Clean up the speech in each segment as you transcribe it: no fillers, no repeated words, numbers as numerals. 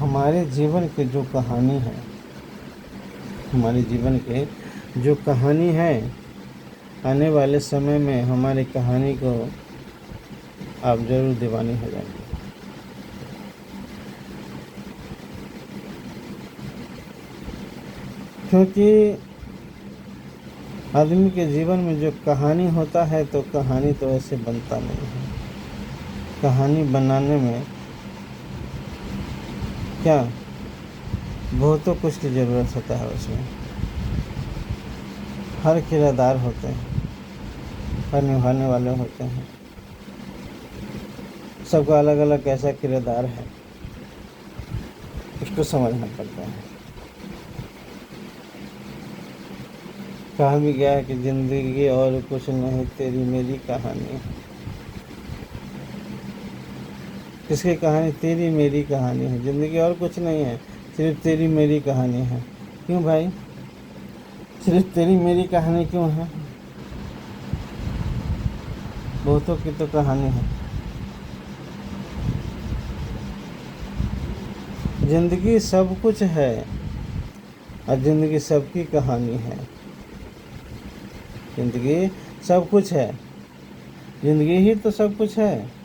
हमारे जीवन के जो कहानी है, हमारे जीवन के जो कहानी है, आने वाले समय में हमारी कहानी को आप ज़रूर दीवानी हो जाएंगे। क्योंकि आदमी के जीवन में जो कहानी होता है तो कहानी तो ऐसे बनता नहीं है। कहानी बनाने में क्या बहुत तो कुछ की ज़रूरत होता है। उसमें हर किरदार होते हैं, हर निभाने वाले होते हैं, सबका अलग अलग कैसा किरदार है, उसको समझना पड़ता है। कहा भी गया है कि जिंदगी और कुछ नहीं, तेरी मेरी कहानी है। किसकी कहानी? तेरी मेरी कहानी है। जिंदगी और कुछ नहीं है, सिर्फ तेरी मेरी कहानी है। क्यों भाई, सिर्फ तेरी मेरी कहानी क्यों है? बहुतों की तो कहानी है। जिंदगी सब कुछ है और जिंदगी सबकी कहानी है। जिंदगी सब कुछ है, जिंदगी ही तो सब कुछ है।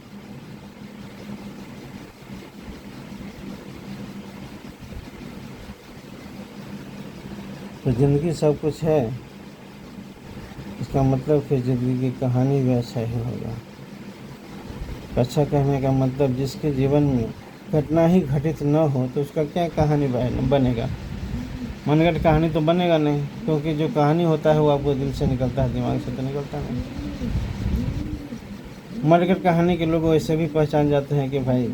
तो जिंदगी सब कुछ है, इसका मतलब फिर जिंदगी की कहानी भी अच्छा ही होगा। अच्छा कहने का मतलब जिसके जीवन में घटना ही घटित न हो तो उसका क्या कहानी बनेगा? मनगढ़ कहानी तो बनेगा नहीं, क्योंकि जो कहानी होता है वो आपको दिल से निकलता है, दिमाग से तो निकलता नहीं। मनगढ़ कहानी के लोग ऐसे भी पहचान जाते हैं कि भाई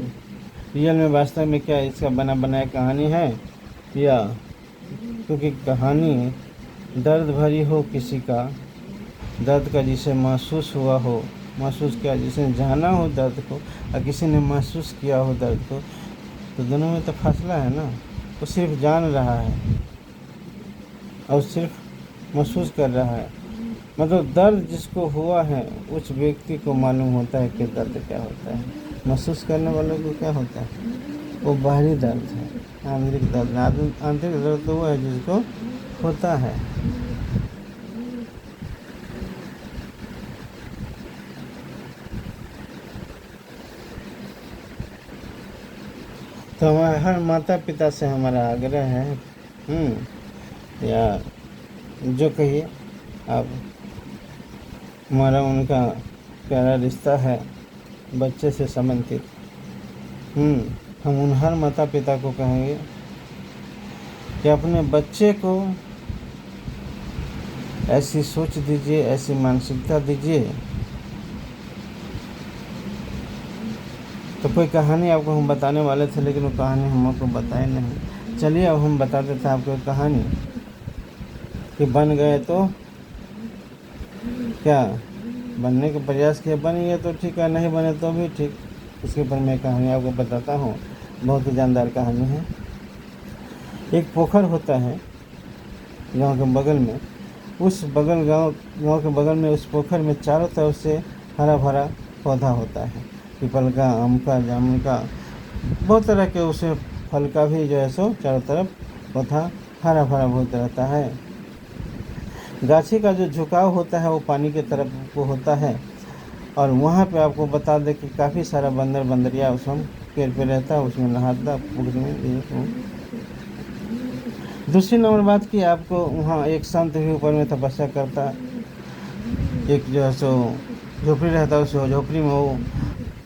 रियल में वास्तव में क्या इसका बना बनाया कहानी है, या क्योंकि कहानी दर्द भरी हो, किसी का दर्द का जिसे महसूस हुआ हो, महसूस किया, जिसने जाना हो दर्द को और किसी ने महसूस किया हो दर्द को, तो दोनों में तो फासला है ना। वो सिर्फ जान रहा है और सिर्फ महसूस कर रहा है। मतलब दर्द जिसको हुआ है उस व्यक्ति को मालूम होता है कि दर्द क्या होता है। महसूस करने वालों को क्या होता है? वो बाहरी दर्द है, आंतरिक दर्द। आंतरिक दर्द तो वो है जिसको होता है। तो हमारे हर माता पिता से हमारा आग्रह है, या जो कहिए आप, हमारा उनका प्यारा रिश्ता है बच्चे से संबंधित। हम उन हर माता पिता को कहेंगे कि अपने बच्चे को ऐसी सोच दीजिए, ऐसी मानसिकता दीजिए। तो कोई कहानी आपको हम बताने वाले थे, लेकिन वो कहानी हम आपको बताए नहीं। चलिए अब हम बता देते हैं आपको कहानी कि बन गए तो क्या, बनने का प्रयास किया, बन गए तो ठीक है, नहीं बने तो भी ठीक। इसके ऊपर मैं कहानी आपको बताता हूँ, बहुत ही जानदार कहानी है। एक पोखर होता है गांव के बगल में। उस बगल गांव के बगल में उस पोखर में चारों तरफ से हरा भरा पौधा होता है, पीपल का, आम का, जामुन का, बहुत तरह के उसमें फल का भी जो है सो चारों तरफ पौधा हरा भरा बहुत रहता है। गाछी का जो झुकाव होता है वो पानी की तरफ को होता है, और वहाँ पे आपको बता दें कि काफ़ी सारा बंदर बंदरिया उसमें पेड़ पे रहता है, उसमें नहाता पोखरी में। दूसरी नंबर बात की आपको, वहाँ एक संत भी ऊपर में तपस्या करता है। एक जो है सो झोपड़ी रहता है, उस झोपड़ी में वो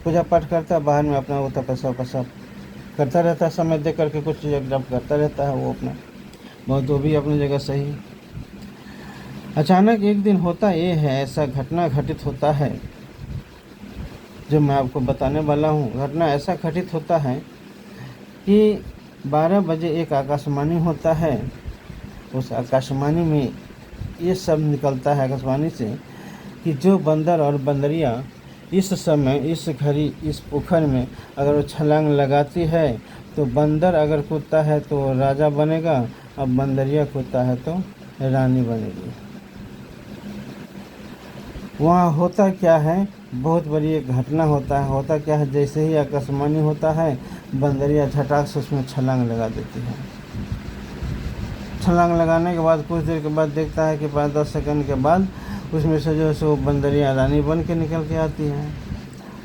पूजा पाठ करता है, बाहर में अपना वो तपस्या करता रहता है, समय दे करके कुछ जब करता रहता है वो अपना, बहुत वो भी अपनी जगह सही। अचानक एक दिन होता ये है, ऐसा घटना घटित होता है जो मैं आपको बताने वाला हूँ। घटना ऐसा घटित होता है कि 12 बजे एक आकाशवाणी होता है। उस आकाशवाणी में ये सब निकलता है आकाशवाणी से कि जो बंदर और बंदरिया इस समय इस घड़ी इस पोखर में अगर वो छलांग लगाती है तो बंदर अगर कूदता है तो राजा बनेगा, और बंदरिया कूदता है तो रानी बनेगी। वहाँ होता क्या है बहुत बड़ी एक घटना होता है। होता क्या है, जैसे ही आकाशवाणी होता है बंदरिया झटाक से उसमें छलांग लगा देती है। छलांग लगाने के बाद कुछ देर के बाद देखता है कि 5-10 सेकंड के बाद उसमें से जो है सो बंदरिया रानी बन के निकल के आती है।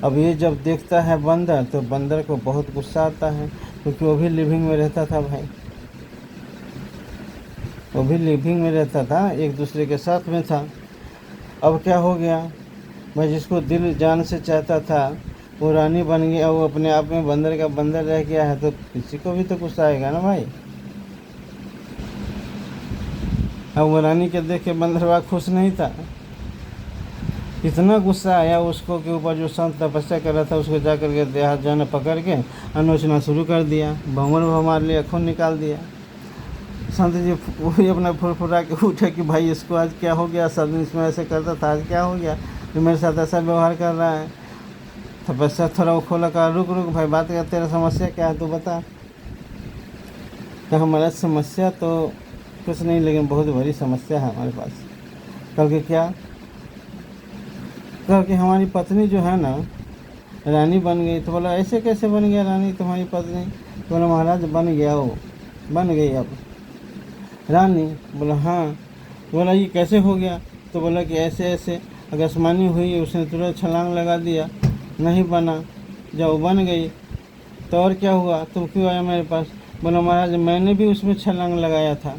अब ये जब देखता है बंदर तो बंदर को बहुत गुस्सा आता है, क्योंकि वो भी लिविंग में रहता था भाई, वो भी लिविंग में रहता था, एक दूसरे के साथ में था। अब क्या हो गया, मैं जिसको दिल जान से चाहता था वो रानी बन गया, वो अपने आप में बंदर का बंदर रह गया है, तो किसी को भी तो गुस्सा आएगा ना भाई। अब वो रानी के देख के बंदरवा खुश नहीं था, इतना गुस्सा आया उसको के ऊपर जो संत तपस्या कर रहा था, उसको जा कर के देहात जो है पकड़ के अनोचना शुरू कर दिया, भंवर मार लिया, खून निकाल दिया। संत जी वही अपना फुरफुरा के उठे कि भाई इसको आज क्या हो गया, सब दिन इसमें ऐसे करता था, आज क्या हो गया जो मेरे साथ ऐसा व्यवहार कर रहा है। तपस्या थोड़ा वो खोला, कहा रुक रुक भाई, बात कर, तेरा समस्या क्या है तू बता। तो हमारा समस्या तो कुछ नहीं, लेकिन बहुत बड़ी समस्या है हमारे पास। कल के क्या, कल के हमारी पत्नी जो है ना रानी बन गई। तो बोला ऐसे कैसे बन गया रानी तुम्हारी पत्नी। तो बोला महाराज बन गया, वो बन गई अब रानी। बोला हाँ। तो बोला ये कैसे हो गया। तो बोला कि ऐसे ऐसे आकाशवाणी हुई, उसने तुरंत छलांग लगा दिया, नहीं बना। जब बन गई तो और क्या हुआ, तुम क्यों आया मेरे पास। बोला महाराज मैंने भी उसमें छलांग लगाया था,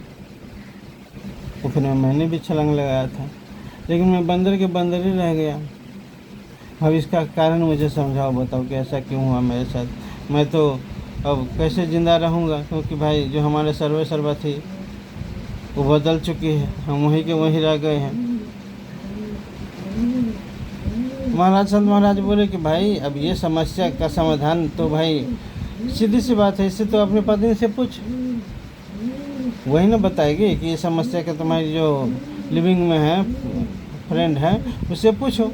तो फिर मैंने भी छलांग लगाया था, लेकिन मैं बंदर के बंदर ही रह गया। अब इसका कारण मुझे समझाओ, बताओ कि ऐसा क्यों हुआ मेरे साथ। मैं तो अब कैसे ज़िंदा रहूँगा, क्योंकि भाई जो हमारे सर्वे सर्वा थी वो बदल चुकी है, हम वहीं के वहीं रह गए हैं। महाराज संत महाराज बोले कि भाई अब ये समस्या का समाधान तो भाई सीधी सी बात है, इससे तो अपनी पत्नी से पूछ, वही ना बताएगी कि ये समस्या का तुम्हारी जो लिविंग में है फ्रेंड है उससे पूछो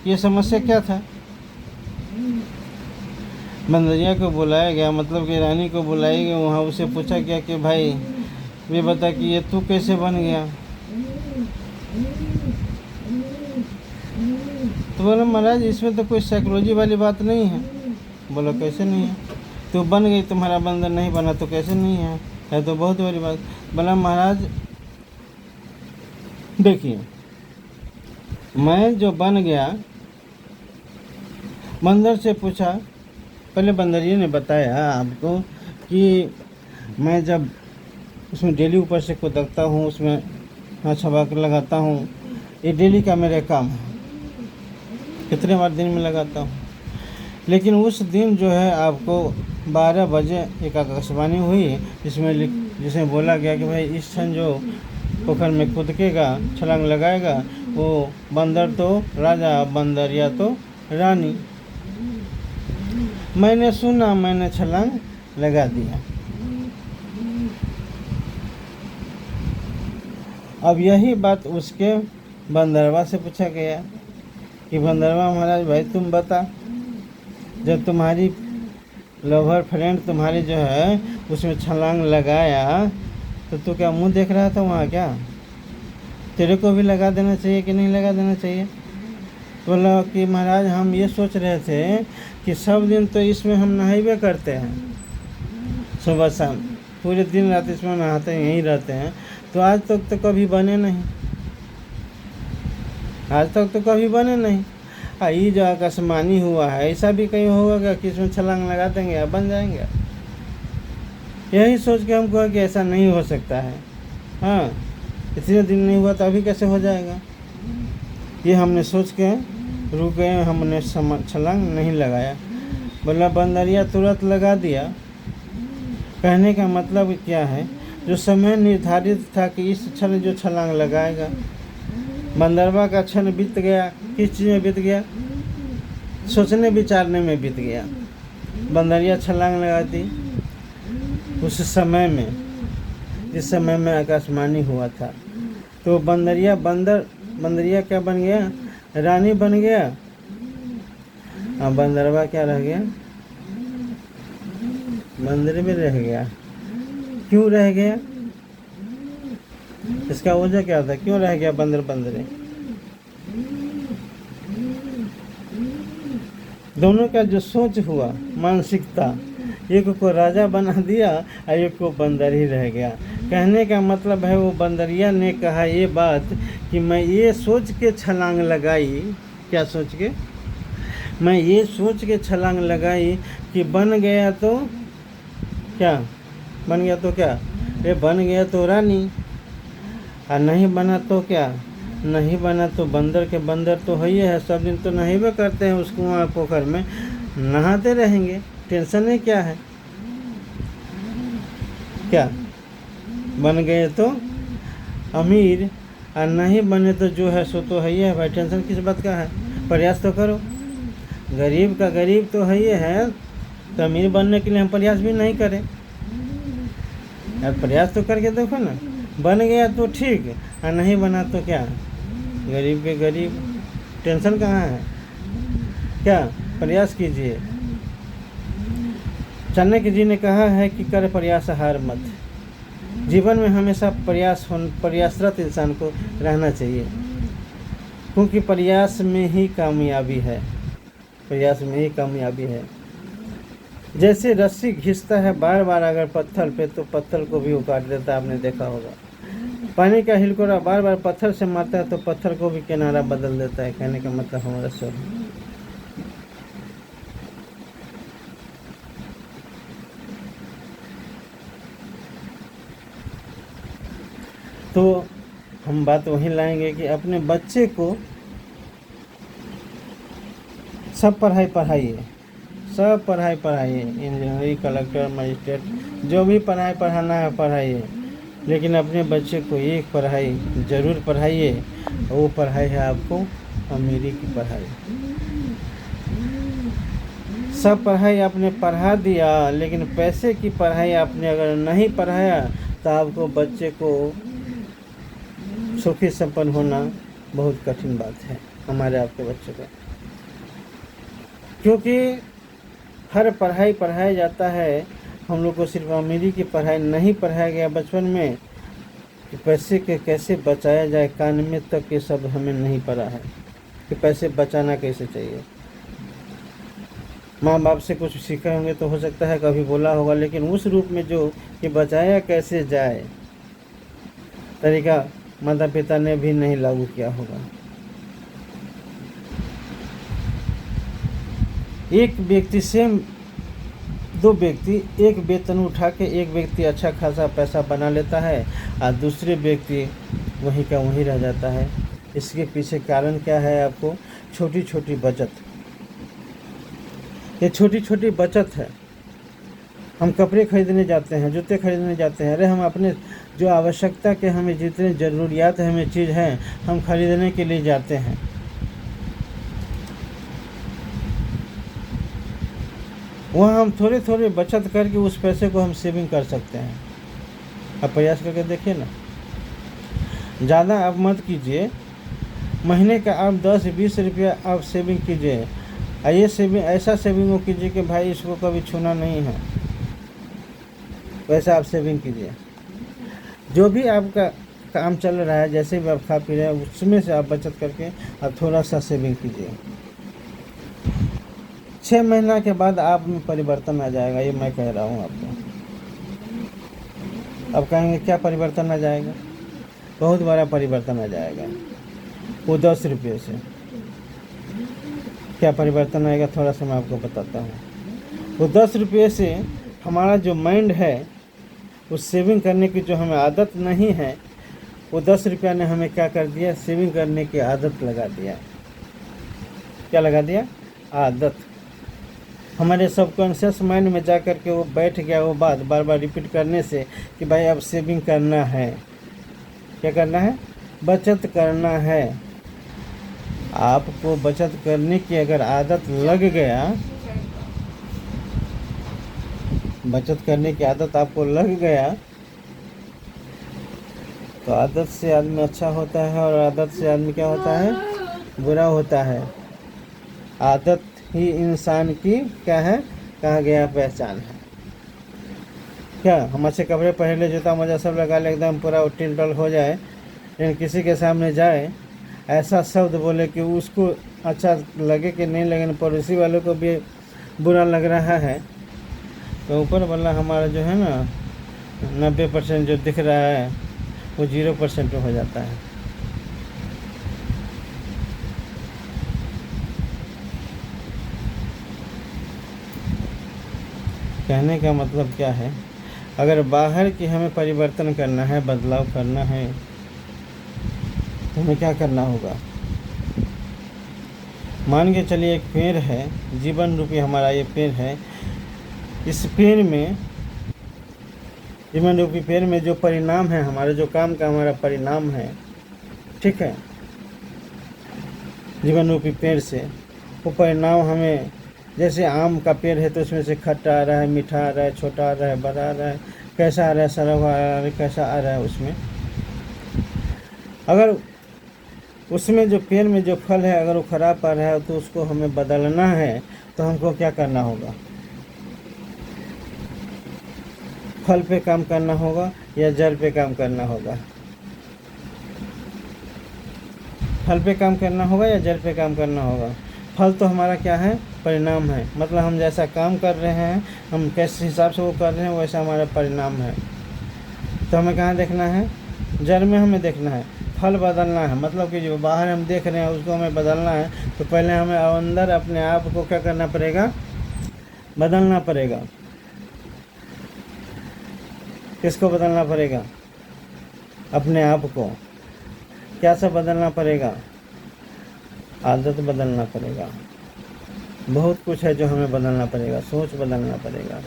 ये समस्या क्या था। बंदरिया को बुलाया गया, मतलब कि रानी को बुलाई गई, वहाँ उसे पूछा गया कि भाई ये बता कि ये तू कैसे बन गया। तो बोला महाराज इसमें तो कोई साइकोलॉजी वाली बात नहीं है। बोला कैसे नहीं है, तू बन गई, तुम्हारा बंदर नहीं बना तो कैसे नहीं है तो बहुत बड़ी बात। बोला महाराज देखिए मैं जो बन गया, बंदर से पूछा, पहले बंदरिये ने बताया आपको कि मैं जब उसमें डेली ऊपर से कुदकता हूँ, उसमें हाथ छबा कर लगाता हूँ, ये डेली का मेरा काम है, कितने बार दिन में लगाता हूँ। लेकिन उस दिन जो है आपको 12 बजे एक आकाशवाणी हुई जिसमें बोला गया कि भाई इस क्षण जो पोखर में कूदकेगा, छलांग लगाएगा, वो बंदर तो राजा, बंदरिया तो रानी। मैंने सुना, मैंने छलांग लगा दिया। अब यही बात उसके बंदरवा से पूछा गया कि बंदरवा महाराज भाई तुम बता, जब तुम्हारी लवर फ्रेंड तुम्हारी जो है उसमें छलांग लगाया तो तू क्या मुंह देख रहा था वहाँ, क्या तेरे को भी लगा देना चाहिए कि नहीं लगा देना चाहिए। बोला कि महाराज हम ये सोच रहे थे कि सब दिन तो इसमें हम नहाइबे करते हैं, सुबह शाम पूरे दिन रात इसमें नहाते हैं, यहीं रहते हैं, तो आज तक तो कभी बने नहीं, आज तक तो कभी बने नहीं। ये जो आकाशवाणी हुआ है ऐसा भी कहीं होगा कि इसमें छलांग लगा देंगे या बन जाएंगे। यही सोच के हमको है कि ऐसा नहीं हो सकता है। हाँ इतने दिन नहीं हुआ तो अभी कैसे हो जाएगा, ये हमने सोच के रुक गए, हमने छलांग नहीं लगाया। बोला बंदरिया तुरंत लगा दिया। कहने का मतलब क्या है, जो समय निर्धारित था कि इस क्षण जो छलांग लगाएगा, बंदरवा का क्षण बीत गया। किस चीज़ में बीत गया, सोचने विचारने में बीत गया। बंदरिया छलांग लगा दी उस समय में, जिस समय में आकाशवाणी हुआ था। तो बंदरिया क्या बन गया, रानी बन गया। अब बंदरवा क्या रह गया, बंदर में रह गया। क्यों रह गया, इसका वजह क्या था, क्यों रह गया बंदरे। दोनों का जो सोच हुआ, मानसिकता, एक को राजा बना दिया और एक को बंदर ही रह गया। कहने का मतलब है वो बंदरिया ने कहा ये बात कि मैं ये सोच के छलांग लगाई, क्या सोच के, मैं ये सोच के छलांग लगाई कि बन गया तो क्या, बन गया तो क्या, ये बन गया तो रानी, और नहीं बना तो क्या, नहीं बना तो बंदर के बंदर तो है ही है, सब दिन तो नहावे करते हैं उस कुआं पोखर में, नहाते रहेंगे, टेंशन है क्या है, क्या बन गए तो अमीर और नहीं बने तो जो है सो तो है ही है भाई, टेंशन किस बात का है, प्रयास तो करो, गरीब का गरीब तो है ही है, तो अमीर बनने के लिए हम प्रयास भी नहीं करें, अब प्रयास तो करके देखो ना, बन गया तो ठीक और नहीं बना तो क्या, गरीब के गरीब, टेंशन कहाँ है, क्या, प्रयास कीजिए। चाणक्य जी ने कहा है कि कर प्रयास हार मत, जीवन में हमेशा प्रयासरत इंसान को रहना चाहिए, क्योंकि प्रयास में ही कामयाबी है, प्रयास में ही कामयाबी है। जैसे रस्सी घिसता है बार बार अगर पत्थर पे तो पत्थर को भी उकाट देता है, आपने देखा होगा। पानी का हिलकोरा बार बार पत्थर से मारता है तो पत्थर को भी किनारा बदल देता है, कहने का मतलब हमारा सब। तो हम बात वहीं लाएंगे कि अपने बच्चे को सब पढ़ाई पढ़ाइए, सब पढ़ाई पढ़ाइए, इंजीनियरिंग, कलेक्टर, मजिस्ट्रेट, जो भी पढ़ाई पढ़ाना है पढ़ाइए, लेकिन अपने बच्चे को एक पढ़ाई ज़रूर पढ़ाइए, वो पढ़ाई है आपको अमीरी की पढ़ाई। सब पढ़ाई आपने पढ़ा दिया लेकिन पैसे की पढ़ाई आपने अगर नहीं पढ़ाया तो आपको बच्चे को सुखी संपन्न होना बहुत कठिन बात है, हमारे आपके बच्चे का, क्योंकि हर पढ़ाई पढ़ाया जाता है। हम लोग को सिर्फ अमीरी की पढ़ाई नहीं पढ़ाया गया बचपन में कि पैसे के कैसे बचाया जाए, कान में तक ये सब हमें नहीं पड़ा है कि पैसे बचाना कैसे चाहिए। माँ बाप से कुछ सीखे होंगे तो हो सकता है कभी बोला होगा, लेकिन उस रूप में जो कि बचाया कैसे जाए तरीका माता पिता ने भी नहीं लागू किया होगा। एक व्यक्ति से दो व्यक्ति, एक वेतन उठा के एक व्यक्ति अच्छा खासा पैसा बना लेता है और दूसरे व्यक्ति वहीं का वहीं रह जाता है। इसके पीछे कारण क्या है? आपको छोटी छोटी बचत, ये छोटी छोटी बचत है। हम कपड़े खरीदने जाते हैं, जूते खरीदने जाते हैं, अरे हम अपने जो आवश्यकता के हमें जितने ज़रूरियात हमें चीज़ हैं हम खरीदने के लिए जाते हैं। वहाँ हम थोड़े थोड़े बचत करके उस पैसे को हम सेविंग कर सकते हैं। आप प्रयास करके देखिए ना, ज़्यादा आप मत कीजिए, महीने का आप 10-20 रुपया आप सेविंग कीजिए। ये सेविंग ऐसा सेविंग कीजिए कि भाई इसको कभी छूना नहीं है, वैसा आप सेविंग कीजिए। जो भी आपका काम चल रहा है, जैसे भी आप खा पी रहे हैं उसमें से आप बचत करके आप थोड़ा सा सेविंग कीजिए। 6 महीना के बाद आप में परिवर्तन आ जाएगा, ये मैं कह रहा हूँ आपको। अब कहेंगे क्या परिवर्तन आ जाएगा? बहुत बड़ा परिवर्तन आ जाएगा। वो 10 रुपये से क्या परिवर्तन आएगा, थोड़ा सा मैं आपको बताता हूँ। वो 10 रुपये से हमारा जो माइंड है उस सेविंग करने की जो हमें आदत नहीं है, वो 10 रुपया ने हमें क्या कर दिया, सेविंग करने की आदत लगा दिया। क्या लगा दिया? आदत। हमारे सबकॉन्शियस माइंड में जा कर के वो बैठ गया, वो बात बार बार रिपीट करने से कि भाई अब सेविंग करना है। क्या करना है? बचत करना है। आपको बचत करने की अगर आदत लग गया, बचत करने की आदत आपको लग गया तो आदत से आदमी अच्छा होता है और आदत से आदमी क्या होता है? बुरा होता है। आदत ही इंसान की क्या है, कहा गया पहचान है। क्या हम अच्छे कपड़े पहन ले, जूता मोजा सब लगा ले, एकदम पूरा टिल टल हो जाए, लेकिन किसी के सामने जाए ऐसा शब्द बोले कि उसको अच्छा लगे कि नहीं लगे, पड़ोसी वालों को भी बुरा लग रहा है, तो ऊपर वाला हमारा जो है ना 90% जो दिख रहा है वो 0% हो जाता है। कहने का मतलब क्या है, अगर बाहर की हमें परिवर्तन करना है, बदलाव करना है, तो हमें क्या करना होगा। मान के चलिए एक पेड़ है, जीवन रूपी हमारा ये पेड़ है। इस पेड़ में, जीवन रूपी पेड़ में जो परिणाम है, हमारे जो काम का हमारा परिणाम है, ठीक है, जीवन रूपी पेड़ से वो परिणाम हमें, जैसे आम का पेड़ है तो उसमें से खट्टा आ रहा है, मीठा आ रहा है, छोटा आ रहा है, बड़ा आ रहा है, कैसा आ रहा है, सड़ा हुआ आ रहा है, कैसा आ रहा है उसमें। अगर उसमें जो पेड़ में जो फल है अगर वो खराब आ रहा है तो उसको हमें बदलना है, तो हमको क्या करना होगा, फल पे काम करना होगा या जड़ पे काम करना होगा। फल पे काम करना होगा या जड़ पे काम करना होगा। फल तो हमारा क्या है, परिणाम है, मतलब हम जैसा काम कर रहे हैं, हम किस हिसाब से वो कर रहे हैं, वैसा हमारा परिणाम है। तो हमें कहाँ देखना है, जड़ में हमें देखना है। फल बदलना है, मतलब कि जो बाहर हम देख रहे हैं उसको हमें बदलना है, तो पहले हमें अंदर अपने आप को क्या करना पड़ेगा, बदलना पड़ेगा। किसको बदलना पड़ेगा, अपने आप को। क्या सब बदलना पड़ेगा, आदत बदलना पड़ेगा, बहुत कुछ है जो हमें बदलना पड़ेगा। सोच बदलना पड़ेगा,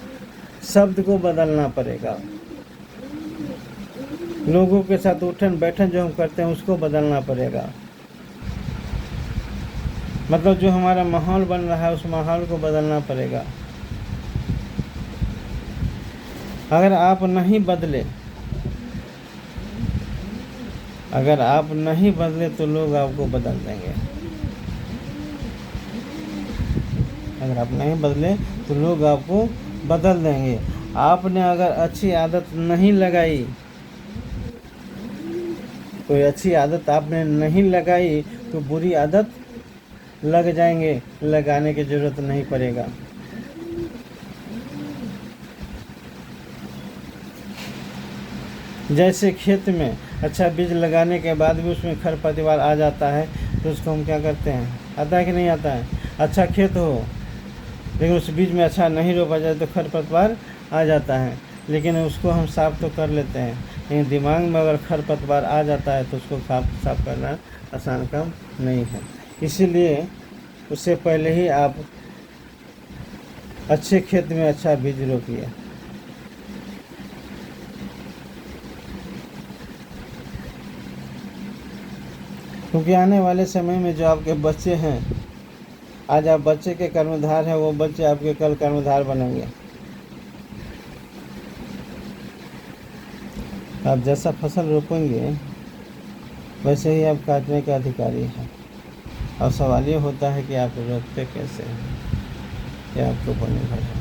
शब्द को बदलना पड़ेगा, लोगों के साथ उठन बैठन जो हम करते हैं उसको बदलना पड़ेगा। मतलब जो हमारा माहौल बन रहा है उस माहौल को बदलना पड़ेगा। अगर आप नहीं बदले, अगर आप नहीं बदले तो लोग आपको बदल देंगे। अगर आप नहीं बदले तो लोग आपको बदल देंगे। आपने अगर अच्छी आदत नहीं लगाई, कोई अच्छी आदत आपने नहीं लगाई, तो बुरी आदत लग जाएंगे, लगाने की ज़रूरत नहीं पड़ेगा। जैसे खेत में अच्छा बीज लगाने के बाद भी उसमें खरपतवार आ जाता है, तो उसको हम क्या करते हैं, आता है कि नहीं आता है। अच्छा खेत हो लेकिन उस बीज में अच्छा नहीं रोपा जाए तो खरपतवार आ जाता है, लेकिन उसको हम साफ़ तो कर लेते हैं। लेकिन दिमाग में अगर खरपतवार आ जाता है तो उसको साफ करना आसान काम नहीं है। इसीलिए उससे पहले ही आप अच्छे खेत में अच्छा बीज रोपिए। क्योंकि आने वाले समय में जो आपके बच्चे हैं, आज आप बच्चे के कर्णधार हैं, वो बच्चे आपके कल कर्णधार बनेंगे। आप जैसा फसल रोपेंगे वैसे ही आप काटने के अधिकारी हैं। और सवाल ये होता है कि आप रोपते कैसे हैं, क्या आपके ऊपर निर्भर है।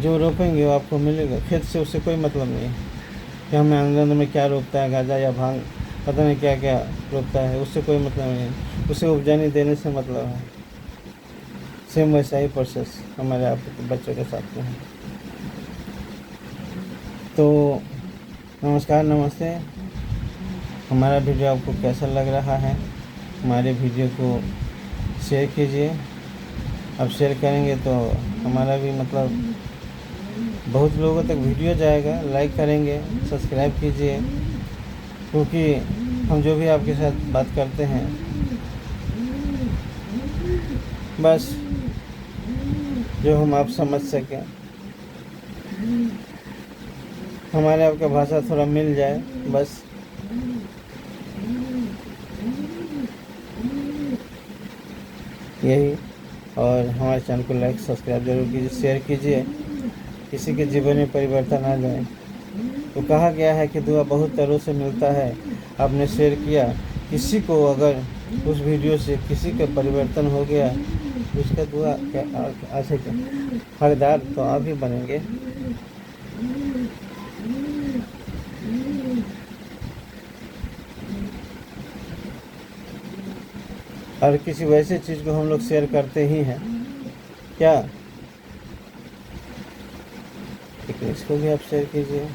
जो रोपेंगे वो आपको मिलेगा, खेत से उससे कोई मतलब नहीं है कि हमें आंगन में क्या रोपता है, गाजा या भांग, पता नहीं क्या क्या रोपता है, उससे कोई मतलब नहीं है। उसे उपजाने देने से मतलब है। सेम वैसा ही प्रोसेस हमारे आपके बच्चों के साथ में है। तो नमस्कार, नमस्ते। हमारा वीडियो आपको कैसा लग रहा है, हमारे वीडियो को शेयर कीजिए। आप शेयर करेंगे तो हमारा भी मतलब बहुत लोगों तक वीडियो जाएगा। लाइक करेंगे, सब्सक्राइब कीजिए, क्योंकि हम जो भी आपके साथ बात करते हैं बस जो हम आप समझ सकें, हमारे आपका भाषा थोड़ा मिल जाए बस। यही, और हमारे चैनल को लाइक सब्सक्राइब जरूर कीजिए, शेयर कीजिए, किसी के जीवन में परिवर्तन आ जाए। तो कहा गया है कि दुआ बहुत तरह से मिलता है। आपने शेयर किया, किसी को अगर उस वीडियो से किसी का परिवर्तन हो गया, उसका दुआ अच्छा हकदार तो आप ही बनेंगे। और किसी वैसे चीज़ को हम लोग शेयर करते ही हैं क्या, लेकिन इसको भी आप शेयर कीजिए।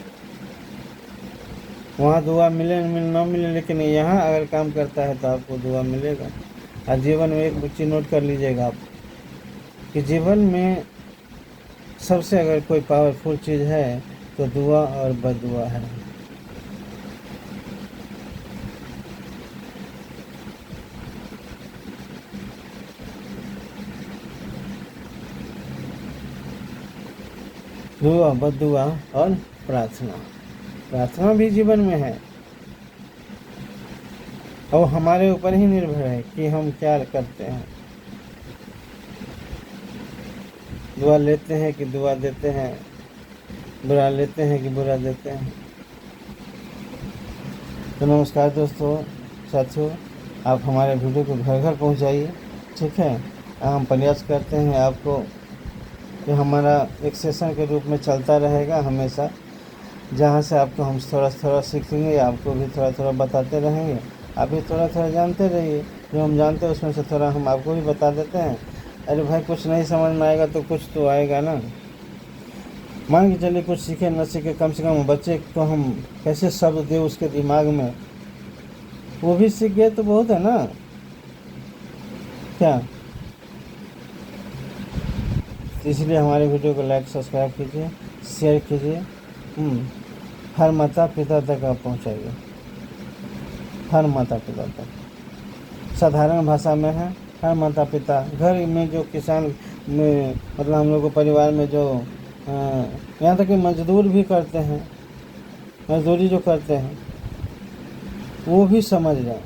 वहाँ दुआ मिले ना मिले, लेकिन यहाँ अगर काम करता है तो आपको दुआ मिलेगा। और जीवन में एक चीज़ नोट कर लीजिएगा आप, कि जीवन में सबसे अगर कोई पावरफुल चीज़ है तो दुआ और बददुआ है। दुआ, बददुआ और प्रार्थना। प्रार्थना भी जीवन में है और हमारे ऊपर ही निर्भर है कि हम क्या करते हैं। दुआ लेते हैं कि दुआ देते हैं, बुरा लेते हैं कि बुरा देते हैं। तो नमस्कार दोस्तों, साथियों, आप हमारे वीडियो को घर घर पहुंचाइए, ठीक है। हम प्रयास करते हैं आपको कि हमारा एक सेशन के रूप में चलता रहेगा हमेशा, जहाँ से आपको हम थोड़ा थोड़ा सीखेंगे, आपको भी थोड़ा थोड़ा बताते रहेंगे, आप भी थोड़ा थोड़ा जानते रहिए। जो हम जानते हैं उसमें से थोड़ा हम आपको भी बता देते हैं। अरे भाई, कुछ नहीं समझ में आएगा तो कुछ तो आएगा ना। मान के चलिए कुछ सीखे न सीखे, कम से कम बच्चे को हम कैसे शब्द दे उसके दिमाग में, वो भी सीख गए तो बहुत है ना क्या। इसलिए हमारे वीडियो को लाइक सब्सक्राइब कीजिए, शेयर कीजिए, हर माता पिता तक आप पहुँचाइए, हर माता पिता तक। साधारण भाषा में है, हर माता पिता घर में जो किसान में, मतलब हम लोग को परिवार में जो यहाँ तक कि मजदूर भी करते हैं, मजदूरी जो करते हैं वो भी समझ जाए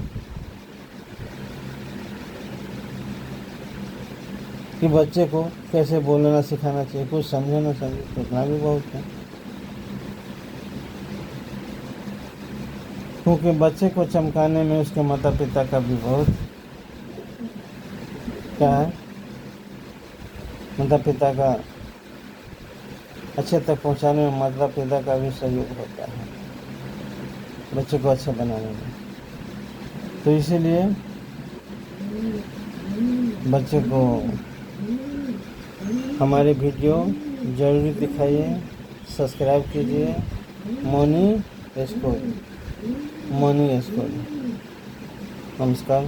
कि बच्चे को कैसे बोलना सिखाना चाहिए। कुछ समझे ना समझे तो इतना भी बहुत है, क्योंकि बच्चे को चमकाने में उसके माता पिता का भी बहुत क्या है, माता पिता का अच्छे तक पहुंचाने में माता पिता का भी सहयोग होता है बच्चे को अच्छा बनाने में। तो इसीलिए बच्चे को हमारे वीडियो ज़रूर दिखाइए, सब्सक्राइब कीजिए। मोनी स्कूल। नमस्कार।